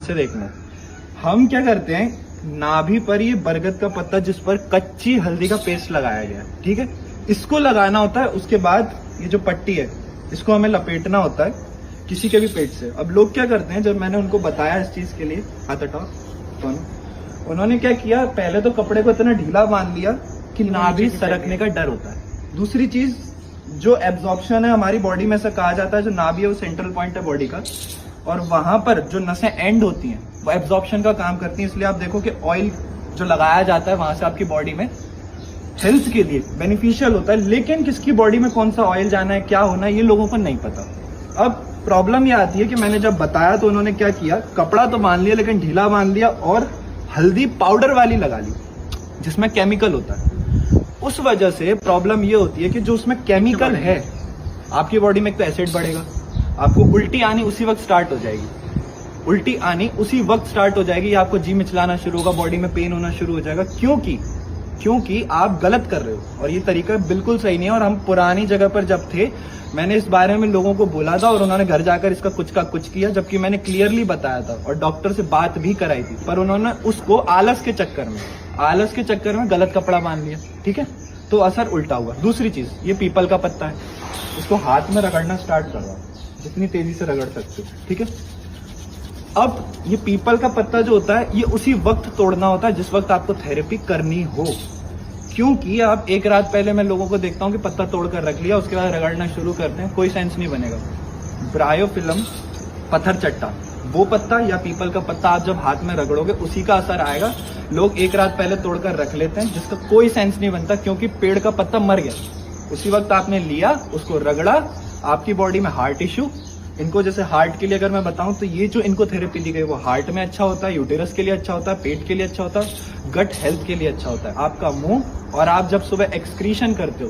से देखना। हम क्या करते हैं, नाभि पर ये बरगद का पत्ता जिस पर कच्ची हल्दी का पेस्ट लगाया गया है, ठीक है, इसको लगाना होता है। उसके बाद ये जो पट्टी है इसको हमें लपेटना होता है किसी के भी पेट से। अब लोग क्या करते हैं, जब मैंने उनको बताया इस चीज के लिए, हाथ हटाओ दोनों, उन्होंने क्या किया, पहले तो कपड़े को इतना ढीला बांध लिया कि नाभि सरकने का डर होता है। दूसरी चीज, जो एब्जॉर्प्शन है हमारी बॉडी में, से कहा जाता है जो नाभि है वो सेंट्रल पॉइंट है बॉडी का, और वहां पर जो नसें एंड होती हैं वो एब्जॉर्प्शन का काम करती हैं। इसलिए आप देखो कि ऑयल जो लगाया जाता है वहां से आपकी बॉडी में हेल्थ के लिए बेनिफिशियल होता है। लेकिन किसकी बॉडी में कौन सा ऑयल जाना है, क्या होना है, ये लोगों को नहीं पता। अब प्रॉब्लम ये आती है कि मैंने जब बताया तो उन्होंने क्या किया, कपड़ा तो बांध लिया लेकिन ढीला बांध लिया और हल्दी पाउडर वाली लगा ली जिसमें केमिकल होता है। उस वजह से प्रॉब्लम ये होती है कि जो उसमें केमिकल है, आपकी बॉडी में एक तो एसिड बढ़ेगा, आपको उल्टी आनी उसी वक्त स्टार्ट हो जाएगी, उल्टी आनी उसी वक्त स्टार्ट हो जाएगी, आपको जी मिचलाना शुरू होगा, बॉडी में पेन होना शुरू हो जाएगा। क्योंकि आप गलत कर रहे हो और ये तरीका बिल्कुल सही नहीं है। और हम पुरानी जगह पर जब थे, मैंने इस बारे में लोगों को बोला था और उन्होंने घर जाकर इसका कुछ का कुछ किया, जबकि मैंने क्लियरली बताया था और डॉक्टर से बात भी कराई थी, पर उन्होंने उसको आलस के चक्कर में गलत कपड़ा बांध लिया, ठीक है, तो असर उल्टा हुआ। दूसरी चीज, ये पीपल का पत्ता है, इसको हाथ में रगड़ना स्टार्ट करवा, जितनी तेजी से रगड़ सकते हो, ठीक है। अब ये पीपल का पत्ता जो होता है ये उसी वक्त तोड़ना होता है जिस वक्त आपको थेरेपी करनी हो। क्योंकि आप एक रात पहले, मैं लोगों को देखता हूँ कि पत्ता तोड़ कर रख लिया, उसके बाद रगड़ना शुरू करते हैं, कोई सेंस नहीं बनेगा। ब्रायोफिलम पत्थर चट्टा, वो पत्ता या पीपल का पत्ता आप जब हाथ में रगड़ोगे उसी का असर आएगा। लोग एक रात पहले तोड़कर रख लेते हैं जिसका कोई सेंस नहीं बनता, क्योंकि पेड़ का पत्ता मर गया, उसी वक्त आपने लिया, उसको रगड़ा, आपकी बॉडी में हार्ट इश्यू। इनको जैसे हार्ट के लिए अगर मैं बताऊं तो ये जो इनको थेरेपी दी गई वो हार्ट में अच्छा होता है, यूटेरस के लिए अच्छा होता है, पेट के लिए अच्छा होता है, गट हेल्थ के लिए अच्छा होता है। आपका मुंह, और आप जब सुबह एक्सक्रीशन करते हो,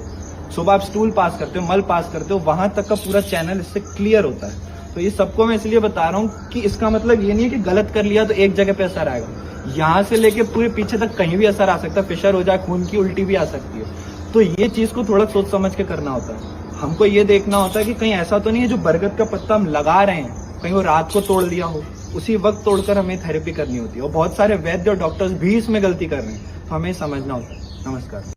सुबह आप स्टूल पास करते हो, मल पास करते हो, वहां तक का पूरा चैनल इससे क्लियर होता है। तो ये सबको मैं इसलिए बता रहा हूँ कि इसका मतलब ये नहीं है कि गलत कर लिया तो एक जगह पे असर आएगा, यहाँ से लेके पूरे पीछे तक कहीं भी असर आ सकता है, फिशर हो जाए, खून की उल्टी भी आ सकती है। तो ये चीज को थोड़ा सोच समझ के करना होता है। हमको ये देखना होता है कि कहीं ऐसा तो नहीं है जो बरगद का पत्ता हम लगा रहे हैं कहीं वो रात को तोड़ लिया हो, उसी वक्त तोड़कर हमें थेरेपी करनी होती है। और बहुत सारे वैद्य और डॉक्टर्स भी इसमें गलती कर रहे हैं, तो हमें समझना होता है। नमस्कार।